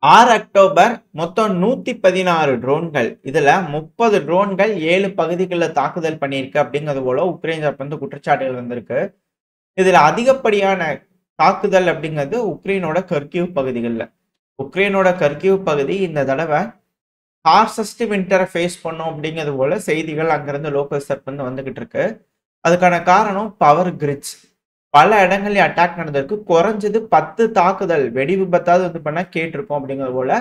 6 October மொத்தம் 116 ட்ரோன்கள். இதுல 30 ட்ரோன்கள் 7 பகுதிகளில் தாக்குதல் பண்ணியிருக்கு அப்படிங்கிறது போல உக்ரைன் தரப்பு குற்றச்சாட்டுகள் வந்திருக்கு. இதுல அதிகப்படியான தாக்குதல் அப்படிங்கிறது உக்ரைனோட கர்கிவ் பகுதிகளில். உக்ரைனோட கர்கிவ் பகுதி இந்த தடவை ஹார்சஸ்ட் வின்டரை ஃபேஸ் பண்ணும் அப்படிங்கிறது போல செய்திகள் அங்கிருந்து லோக்கல் தரப்பு வந்துகிட்டு இருக்கு. அதுக்கான காரணம் பவர் கிரிட்ஸ். பல இடங்கள்ல அட்டாக் நடந்திருக்கு. குறைஞ்சது 10 தாக்குதல் வெடி விபத்தாவது பண்ணா கேட்டிருக்கோம் அப்படிங்கிறது போல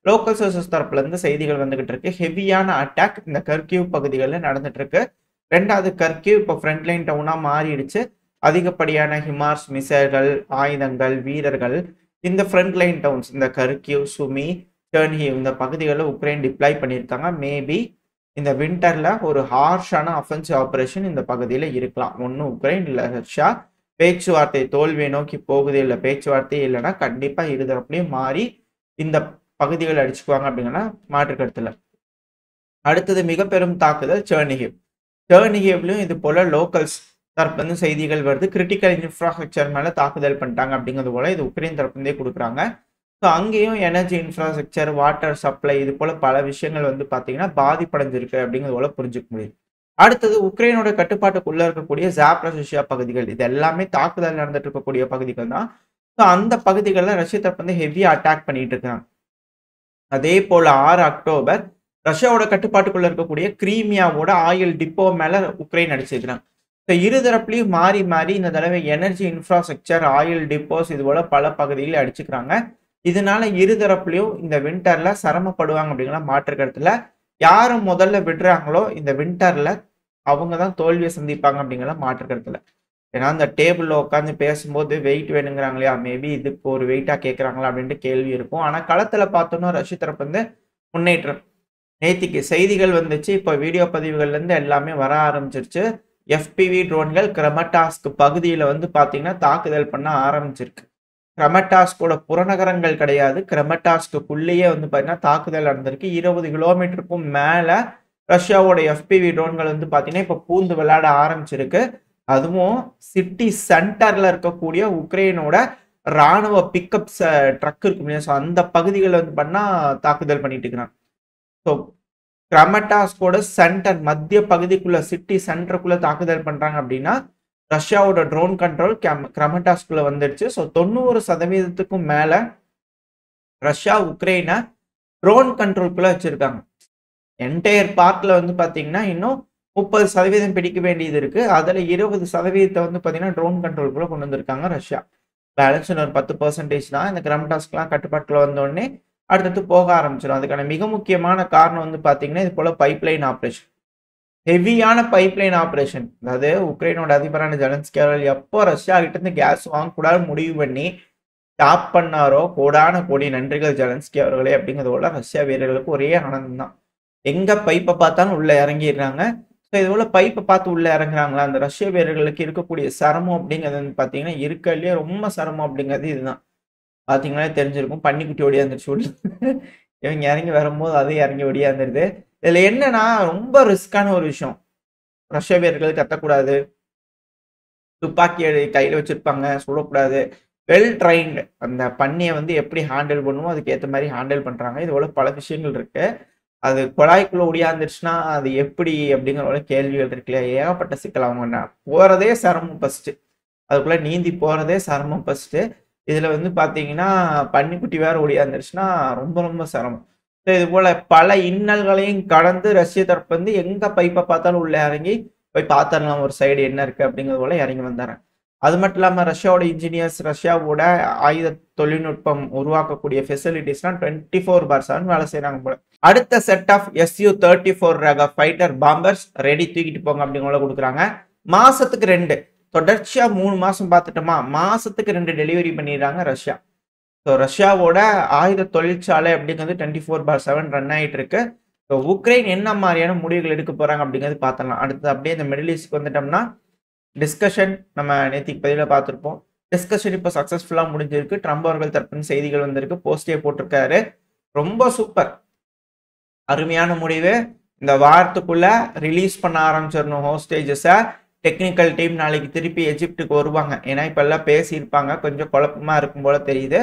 லோக்கல் சோர்சஸ் தரப்புல இருந்து செய்திகள் வந்துகிட்டு இருக்கு. ஹெவியான அட்டாக் இந்த கர்கிவ் பகுதிகளில் நடந்துட்டு இருக்கு. ரெண்டாவது கர்கிவ் இப்போ ஃப்ரண்ட்லைன் டவுனா மாறிடுச்சு. அதிகப்படியான ஹிமார்ஸ் மிசைல்கள், ஆயுதங்கள், வீரர்கள் இந்த ஃப்ரண்ட்லைன் டவுன்ஸ் இந்த கர்கிவ், சுமி, டெர்னிஹிவ் இந்த பகுதிகளில் உக்ரைன் டிப்ளாய் பண்ணியிருக்காங்க. மேபி இந்த வின்டர்ல ஒரு ஹார்ஷான அஃபென்சிவ் ஆபரேஷன் இந்த பகுதியில் இருக்கலாம். ஒன்று உக்ரைன் இல்லை ரஷ்யா பேச்சுவார்த்தை தோல்வியை நோக்கி போகுது, இல்லை பேச்சுவார்த்தை இல்லைன்னா கண்டிப்பா இருதரப்புலையும் மாறி இந்த பகுதிகளை அடிச்சுக்குவாங்க அப்படிங்கன்னா மாற்று கருத்துல. அடுத்தது மிக பெரும் தாக்குதல் செர்னிகிவ். செர்னிகிவ்லயும் இது போல லோக்கல்ஸ் தரப்பு செய்திகள் வருது. கிரிட்டிக்கல் இன்ஃப்ராஸ்ட்ரக்சர் மேல தாக்குதல் பண்ணிட்டாங்க அப்படிங்கிறது போல இது உக்ரைன் தரப்புந்தே கொடுக்குறாங்க. ஸோ அங்கேயும் எனர்ஜி இன்ஃப்ராஸ்ட்ரக்சர், வாட்டர் சப்ளை இது போல பல விஷயங்கள் பார்த்தீங்கன்னா பாதிப்படைஞ்சிருக்கு அப்படிங்கிறது போல புரிஞ்சுக்க முடியுது. அடுத்தது உக்ரைனோட கட்டுப்பாட்டுக்குள்ள இருக்கக்கூடிய ஜாப்ரஷியா பகுதிகள். இது எல்லாமே தாக்குதல் நடந்துட்டு இருக்கக்கூடிய பகுதிகள் தான். ஸோ அந்த பகுதிகளில் ரஷ்ய தரப்பு ஹெவியா அட்டாக் பண்ணிட்டு இருக்காங்க. அதே போல 6 அக்டோபர் ரஷ்யாவோட கட்டுப்பாட்டுக்குள்ள இருக்கக்கூடிய கிரீமியாவோட ஆயில் டிப்போ மேல உக்ரைன் அடிச்சிருக்கிறாங்க. ஸோ இருதரப்புலையும் மாறி மாறி இந்த தடவை எனர்ஜி இன்ஃப்ராஸ்ட்ரக்சர், ஆயில் டிப்போஸ் இது போல பல பகுதிகளில் அடிச்சுக்கிறாங்க. இதனால இருதரப்புலையும் இந்த வின்டர்ல சிரமப்படுவாங்க அப்படிங்கிற மாற்று கருத்துல. யாரும் முதல்ல விடுறாங்களோ இந்த வின்டர்ல அவங்க தான் தோல்வியை சந்திப்பாங்க அப்படிங்கிற மாற்று கருத்துல. ஏன்னா அந்த டேபிள்ல உட்காந்து பேசும்போது வெயிட் வேணுங்கிறாங்க இல்லையா, மேபி இதுக்கு ஒரு வெயிட்டா கேட்கறாங்களா அப்படின்ட்டு கேள்வி இருக்கும். ஆனா களத்துல பார்த்தோம்னா ரஷ்ய தரப்பு முன்னேற்றம். நேத்திக்கு செய்திகள் வந்துச்சு, இப்போ வீடியோ பதிவுகள்ல இருந்து எல்லாமே வர ஆரம்பிச்சிருச்சு. எஃபிவி ட்ரோன்கள் கிரமட்டாஸ்க் பகுதியில பாத்தீங்கன்னா தாக்குதல் பண்ண ஆரம்பிச்சிருக்கு. கிரமட்டாஸ்கோட புறநகரங்கள் கிடையாது, கிரமட்டாஸ்க்குள்ளேயே பார்த்தீங்கன்னா தாக்குதல் நடந்திருக்கு. 20 கிலோமீட்டருக்கும் மேல ரஷ்யாவோட எஃபிவி ட்ரோன்கள் பார்த்தீங்கன்னா இப்போ பூந்து விளையாட ஆரம்பிச்சிருக்கு. அதுவும் சிட்டி சென்டர்ல இருக்கக்கூடிய உக்ரைனோட ராணுவ பிக்கப் ட்ரக் இருக்கு, ஸோ அந்த பகுதிகளில் பண்ணா தாக்குதல் பண்ணிட்டு இருக்கிறாங்க. ஸோ கிரமட்டாஸ்கோட சென்டர் மத்திய பகுதிக்குள்ள சிட்டி சென்டருக்குள்ள தாக்குதல் பண்றாங்க அப்படின்னா ரஷ்யாவோட ட்ரோன் கண்ட்ரோல் கிரமட்டாஸ்குள்ள வந்துடுச்சு. ஸோ 90% மேல ரஷ்யா உக்ரைனை ட்ரோன் கண்ட்ரோல்குள்ள வச்சிருக்காங்க. என்டையர் பார்ட்ல பாத்தீங்கன்னா இன்னும் 30% பிடிக்க வேண்டியது இருக்கு. அதுல 20% பாத்தீங்கன்னா ட்ரோன் கண்ட்ரோல்குள்ள கொண்டு வந்திருக்காங்க ரஷ்யா. பேலன்ஸ் ஒரு 10% தான். இந்த கிரமட்டாஸ்க்லாம் கட்டுப்பாட்டுக்குள்ள வந்த உடனே அடுத்தடுத்து போக ஆரம்பிச்சிடும். அதுக்கான மிக முக்கியமான காரணம் பாத்தீங்கன்னா இது போல பைப்லைன் ஆப்ரேஷன், ஹெவியான பைப்லைன் ஆப்ரேஷன். அதாவது உக்ரைனோட அதிபரான ஜெலன்ஸ்கி அவர்கள் எப்போ ரஷ்யா கிட்ட இருந்து கேஸ் வாங்கக்கூடாது முடிவு பண்ணி ஸ்டாப் பண்ணாரோ, கோடான கோடி நன்றிகள் ஜெலன்ஸ்கி அவர்களே அப்படிங்கிறதோட ரஷ்யா வீரர்களுக்கு ஒரே ஆனந்தம் தான். எங்க பைப்பை பார்த்தாலும் உள்ள இறங்கிடுறாங்க. ஸோ இது போல பைப்பை பார்த்து உள்ள இறங்குறாங்களா, அந்த ரஷ்ய வீரர்களுக்கு இருக்கக்கூடிய சிரமம் அப்படிங்கிறது பார்த்தீங்கன்னா இருக்கலையே ரொம்ப சிரமம் அப்படிங்கிறது இதுதான். பார்த்தீங்கன்னா தெரிஞ்சிருக்கும், பன்னிக்குட்டி ஒடியாந்துருச்சு உள்ள. இவங்க இறங்கி வரும்போது அது இறங்கி ஒடியாந்துருது. இதுல என்னன்னா ரொம்ப ரிஸ்கான ஒரு விஷயம். ரஷ்ய வீரர்கள் கத்தக்கூடாது, துப்பாக்கி கையில வச்சிருப்பாங்க, சுடக்கூடாது. வெல் ட்ரைன்டு அந்த பன்னியை எப்படி ஹேண்டில் பண்ணுமோ அதுக்கு ஏற்ற மாதிரி ஹேண்டில் பண்றாங்க. இது போல பல விஷயங்கள் இருக்கு. அது குழாய்க்குள்ள ஒடியாந்துருச்சுன்னா அது எப்படி அப்படிங்கிற கேள்விகள் இருக்கு இல்லையா, ஏகப்பட்ட சிக்கல். அவங்க போறதே சிரமம் ஃபர்ஸ்ட், அதுக்குள்ள நீந்தி போறதே சிரமம் ஃபர்ஸ்ட். இதுல பாத்தீங்கன்னா பன்னிக்குட்டி வேற ஒடியாந்துருச்சுன்னா ரொம்ப ரொம்ப சிரமம். இது போல பல இன்னல்களையும் கடந்து ரஷ்ய தரப்பு எங்க பைப்பை பார்த்தாலும் உள்ள இறங்கி போய் பார்த்துடலாம் ஒரு சைடு என்ன இருக்கு அப்படிங்கிறது போல இறங்கி வந்தாரேன். அது மட்டும் இல்லாம ரஷ்யாவோட இன்ஜினியர்ஸ், ரஷ்யாவோட ஆயுத தொழில்நுட்பம் உருவாக்கக்கூடிய ஃபெசிலிட்டிஸ்லாம் 24/7 வேலை செய்யறாங்க போல. அடுத்த செட் ஆஃப் Su-34 ரக ஃபைட்டர் பாம்பர்ஸ் ரெடி, தூக்கிட்டு போங்க அப்படிங்கிற கொடுக்குறாங்க. மாசத்துக்கு 2, தொடர்ச்சியா 3 மாசம் பார்த்துட்டோமா, மாசத்துக்கு 2 டெலிவரி பண்ணிடுறாங்க ரஷ்யா. ஸோ ரஷ்யாவோட ஆயுத தொழிற்சாலை அப்படிங்கிறது 24/7 ரன் ஆகிட்டு இருக்கு. ஸோ உக்ரைன் என்ன மாதிரியான முடிவுகள் எடுக்க போறாங்க அப்படிங்கிறது பார்த்தலாம். அடுத்து அப்படியே இந்த மிடில் ஈஸ்ட்க்கு வந்துட்டோம்னா டிஸ்கஷன் நம்ம நேத்திக்கு பதிவில் பார்த்துருப்போம். டிஸ்கஷன் இப்போ சக்ஸஸ்ஃபுல்லாக முடிஞ்சிருக்கு. ட்ரம்ப் அவர்கள் தரப்பின் செய்திகள் வந்திருக்கு, போஸ்டே போட்டிருக்காரு. ரொம்ப சூப்பர், அருமையான முடிவு. இந்த வாரத்துக்குள்ள ரிலீஸ் பண்ண ஆரம்பிச்சிடணும் ஹோஸ்டேஜஸை. டெக்னிக்கல் டீம் நாளைக்கு திருப்பி எஜிப்டுக்கு வருவாங்க. ஏன்னா இப்போ எல்லாம் பேசியிருப்பாங்க, கொஞ்சம் குழப்பமா இருக்கும் போல தெரியுது.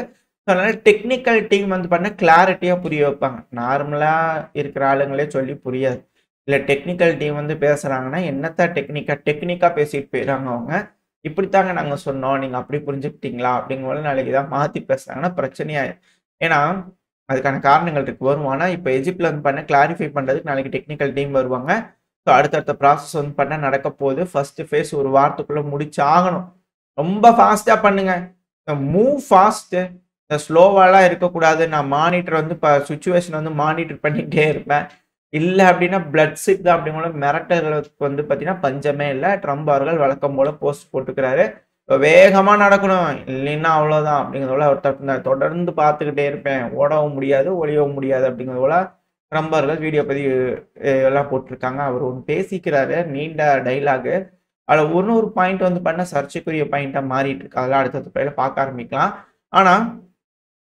அதனால டெக்னிக்கல் டீம் வந்து பண்ண கிளாரிட்டியா புரிய வைப்பாங்க. நார்மலா இருக்கிற ஆளுங்களே சொல்லி புரியாது. இல்ல டெக்னிக்கல் டீம் வந்து பேசுறாங்கன்னா, என்னத்த டெக்னிக்கா பேசிட்டு போயிறாங்க அவங்க. இப்படித்தாங்க நாங்க சொன்னோம். நீங்க அப்படி புரிஞ்சுக்கிட்டீங்களா? அப்படிங்கும்போது நாளைக்கு ஏதாவது மாத்தி பேசுனாங்கன்னா பிரச்சனையாயிரும். ஏன்னா, அதுக்கான காரணங்கள் இருக்கு. வரும். ஆனா, இப்ப எஜிப்ட்ல வந்து பண்ண கிளாரிஃபை பண்றதுக்கு நாளைக்கு டெக்னிக்கல் டீம் வருவாங்க. ஸோ அடுத்தடுத்த ப்ராசஸ் வந்து பண்ண நடக்க போகுது. ஃபர்ஸ்ட் ஃபேஸ் ஒரு வாரத்துக்குள்ள முடிச்சாகணும். ரொம்ப ஃபாஸ்ட்டா பண்ணுங்க. Move fast. இந்த ஸ்லோவாலாம் இருக்கக்கூடாது. நான் மானிட்டர் வந்து சிச்சுவேஷன் வந்து மானிட்டர் பண்ணிட்டே இருப்பேன். இல்ல அப்டின்னா பிளட் சிட் தான் அப்படிங்கிற மிரட்டல்களுக்கு வந்து பார்த்தீங்கன்னா, பஞ்சமே இல்ல. ட்ரம்ப் அவர்கள் வழக்கம் போல போஸ்ட் போட்டுக்கிறாரு. வேகமா நடக்கணும். இல்லைன்னா அவ்வளோதான் அப்படிங்கிறது போல அவர் தொடர்ந்து பார்த்துக்கிட்டே இருப்பேன். ஓடவும் முடியாது, ஒளியவும் முடியாது அப்படிங்கிறது போல ட்ரம்ப் அவர்கள் வீடியோ பதிவு எல்லாம் போட்டிருக்காங்க. அவர் ஒண்ணு பேசிக்கிறாரு. நீண்ட டயலாகு. அதுல ஒரு பாயிண்ட் வந்து பண்ண சர்ச்சைக்குரிய பாயிண்ட்டா மாறிட்டு இருக்கு. அதெல்லாம் அடுத்தடுத்த பதிவுல பார்க்க ஆரம்பிக்கலாம். ஆனா,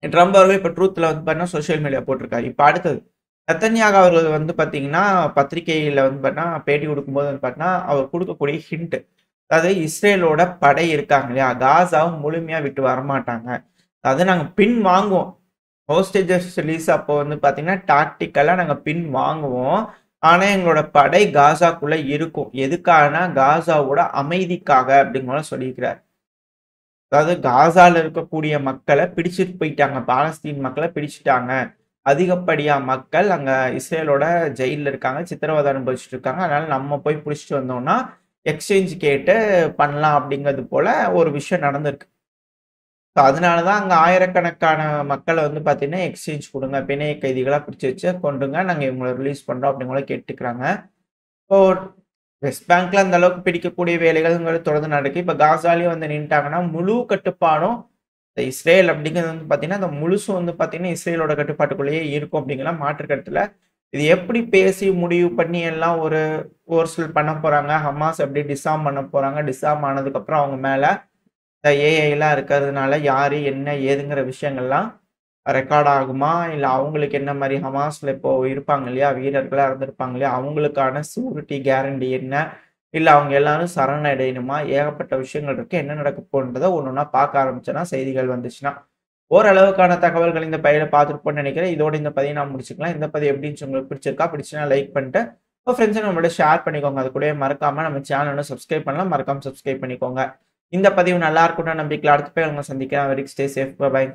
ட்ரம்ப் அவர்கள் இப்ப ட்ரூத்ல வந்து பார்த்தீங்கன்னா, சோசியல் மீடியா போட்டிருக்காரு. இப்ப அடுத்தது நெத்தன்யாகு அவர்கள் வந்து பார்த்தீங்கன்னா, பத்திரிகையில வந்து பார்த்தீங்கன்னா, பேட்டி குடுக்கும்போது வந்து பார்த்தீங்கன்னா, அவர் குடுக்கக்கூடிய ஹிண்ட். அதாவது இஸ்ரேலோட படை இருக்காங்க இல்லையா? காசாவ முழுமையா விட்டு வரமாட்டாங்க. அதாவது நாங்க பின் வாங்குவோம். ஹோஸ்டேஜஸ் ரிலீஸ் அப்போ வந்து பார்த்தீங்கன்னா, டாக்டிக்கலா நாங்க பின் வாங்குவோம். ஆனா, எங்களோட படை காசாக்குள்ள இருக்கும். எதுக்காகனா, காசாவோட அமைதிக்காக அப்படிங்கிற மாரி சொல்லியிருக்கிறார். அதாவது காசால இருக்கக்கூடிய மக்கள பிடிச்சிட்டு போயிட்டாங்க. பாலஸ்தீன் மக்கள பிடிச்சுட்டாங்க. அதிகப்படியா மக்கள் அங்க இஸ்ரேலோட ஜெயில்ல இருக்காங்க. சித்திரவதை அனுபவிச்சுட்டு இருக்காங்க. அதனால நம்ம போய் புடிச்சுட்டு வந்தோம்னா, எக்ஸ்சேஞ்ச் கேட்டு பண்ணலாம் அப்படிங்கிறது போல ஒரு விஷயம் நடந்திருக்கு. ஸோ அதனால தான் அங்க ஆயிரக்கணக்கான மக்கள வந்து பார்த்தீங்கன்னா, எக்ஸ்சேஞ்ச் குடுங்க. பிணை கைதிகளா பிடிச்சு வச்சு கொன்றுங்க. நாங்க இவங்கள ரிலீஸ் பண்றோம் அப்படிங்கிற மாரி கேட்டுக்கிறாங்க. இப்போ வெஸ்ட் பேங்க்ல அந்த அளவுக்கு பிடிக்கக்கூடிய வேலைகள்ங்கிறது தொடர்ந்து நடக்கு. இப்ப காசாலயும் வந்து நின்னுட்டாங்கன்னா, முழு கட்டுப்பாடும் இந்த இஸ்ரேல் அப்படிங்கிறது வந்து பார்த்தீங்கன்னா, அந்த முழுசும் வந்து பார்த்தீங்கன்னா, இஸ்ரேலோட கட்டுப்பாட்டுக்குள்ளேயே இருக்கும் அப்படிங்கலாம் மாற்று கருத்து இல்ல. இது எப்படி பேசி முடிவு பண்ணி எல்லாம் ஒரு கோர்சல் பண்ண போறாங்க. ஹமாஸ் எப்படி டிஸார்ம் பண்ண போறாங்க. டிஸார்ம் ஆனதுக்கப்புறம் அவங்க மேல இந்த ஏஐலாம் இருக்கிறதுனால யாரு, என்ன, ஏதுங்கிற விஷயங்கள்லாம் ரெக்கார்ட் ஆகுமா? இல்ல அவங்களுக்கு என்ன மாரி ஹமாஸ்ல இப்போ இருப்பாங்க இல்லையா? வீரர்களா இருந்திருப்பாங்க இல்லையா? அவங்களுக்கான செக்யூரிட்டி கேரண்டி என்ன? இல்ல அவங்க எல்லாரும் சரணடையணுமா? ஏகப்பட்ட விஷயங்கள் இருக்கு. என்ன நடக்க போகுன்றத ஒண்ணொன்னா பார்க்க ஆரம்பிச்சோன்னா, செய்திகள் வந்துச்சுன்னா, ஓரளவுக்கான தகவல்கள் இந்த பதிவுல பார்த்துருப்போம்னு நெனைக்கிறேன். இதோட இந்த பதிவ நான் முடிச்சுக்கலாம். இந்த பதிவு எப்படி இருந்துச்சு உங்களுக்கு பிடிச்சிருக்கா? பிடிச்சுச்சுனா லைக் பண்ணிட்டு, உங்க ஃப்ரெண்ட்ஸ் நம்மளோட ஷேர் பண்ணிக்கோங்க. அது கூடவே மறக்காம நம்ம சேனல சப்ஸ்கிரைப் பண்ணலாம். மறக்காம சப்ஸ்கிரைப் பண்ணிக்கோங்க. இந்த பதிவு நல்லா இருக்கும்னு நம்பிக்கையில அடுத்த பதிவுல உங்கள சந்திக்கிறேன். Very stay safe. பை.